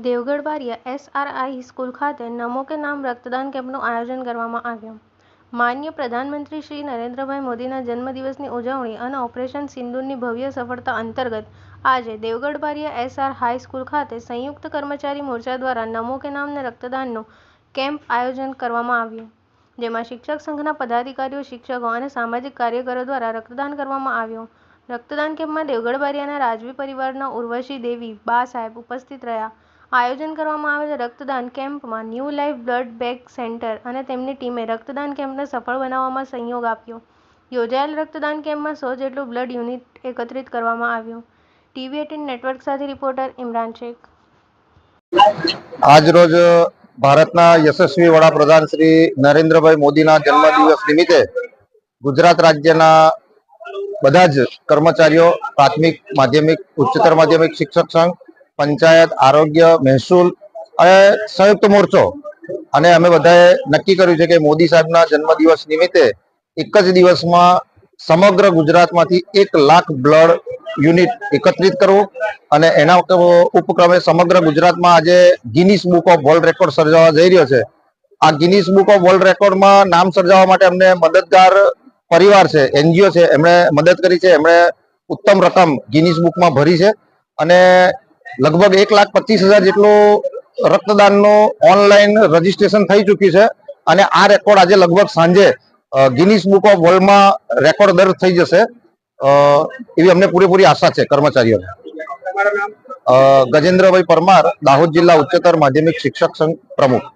Devgadh Bariya SRI school ખાતે નમો કે નામ રક્તદાન કેમ્પનું આયોજન કરવામાં આવ્યું. માનનીય પ્રધાનમંત્રી શ્રી નરેન્દ્રભાઈ મોદીના જન્મદિવસની ઉજવણી અને ઓપરેશન સિંદૂરની ભવ્ય સફળતા અંતર્ગત આજે દેવગઢ બારિયા એસઆર હાઈસ્કૂલ ખાતે સંયુક્ત કર્મચારી મોરચા દ્વારા નમો કે નામ રક્તદાનનું કેમ્પ આયોજન કરવામાં આવ્યું, જેમાં શિક્ષક સંઘના પદાધિકારીઓ, શિક્ષકો અને સામાજિક કાર્યકરો દ્વારા રક્તદાન કરવામાં આવ્યું. રક્તદાન કેમ્પમાં દેવગઢ બારિયાના રાજવી પરિવારના ઉર્વશી દેવી બા સાહેબ ઉપસ્થિત રહ્યા. આયોજન કરવામાં આવેલ રક્તદાન કેમ્પમાં new life blood bank centre અને તેમની ટીમે રક્તદાન કેમ્પને સફળ બનાવવામાં સહયોગ આપ્યો. યોજાયેલ રક્તદાન કેમ્પમાં 100 જેટલું બ્લડ યુનિટ એકત્રિત કરવામાં આવ્યું. TV18 નેટવર્ક સાથે રિપોર્ટર ઇમરાન શેખ. આજરોજ ભારતના યશસ્વી વડાપ્રધાન શ્રી નરેન્દ્રભાઈ મોદીના જન્મદિવસ નિમિત્તે ગુજરાત રાજ્યના બધા જ કર્મચારીઓ, પ્રાથમિક, માધ્યમિક, ઉચ્ચતર માધ્યમિક શિક્ષક સંઘ, પંચાયત, આરોગ્ય, મહેસૂલ અને સંયુક્ત મોરચો અને અમે બધાએ નક્કી કર્યું છે કે મોદી સાહેબના જન્મદિવસ નિમિત્તે એક જ દિવસમાં સમગ્ર ગુજરાતમાંથી 1 લાખ બ્લડ યુનિટ એકત્રિત કરવું અને એના ઉપક્રમે સમગ્ર ગુજરાતમાં આજે Guinness Book of World Record સર્જાવા જઈ રહ્યો છે. આ ગિનીસ બુક ઓફ વર્લ્ડ રેકોર્ડમાં નામ સર્જાવવા માટે અમને મદદગાર પરિવાર છે, NGO છે, એમણે મદદ કરી છે. એમણે ઉત્તમ રકમ ગિનીસ બુકમાં ભરી છે અને લગભગ 1,25,000 જેટલું રક્તદાનનું ઓનલાઈન રજીસ્ટ્રેશન થઈ ચૂક્યું છે અને આ રેકોર્ડ આજે લગભગ સાંજે ગિનીસ બુક ઓફ વર્લ્ડમાં રેકોર્ડ દર્જ થઈ જશે એવી અમને પૂરેપૂરી આશા છે કર્મચારીઓને. ગજેન્દ્રભાઈ પરમાર, દાહોદ જિલ્લા ઉચ્ચતર માધ્યમિક શિક્ષક સંઘ પ્રમુખ.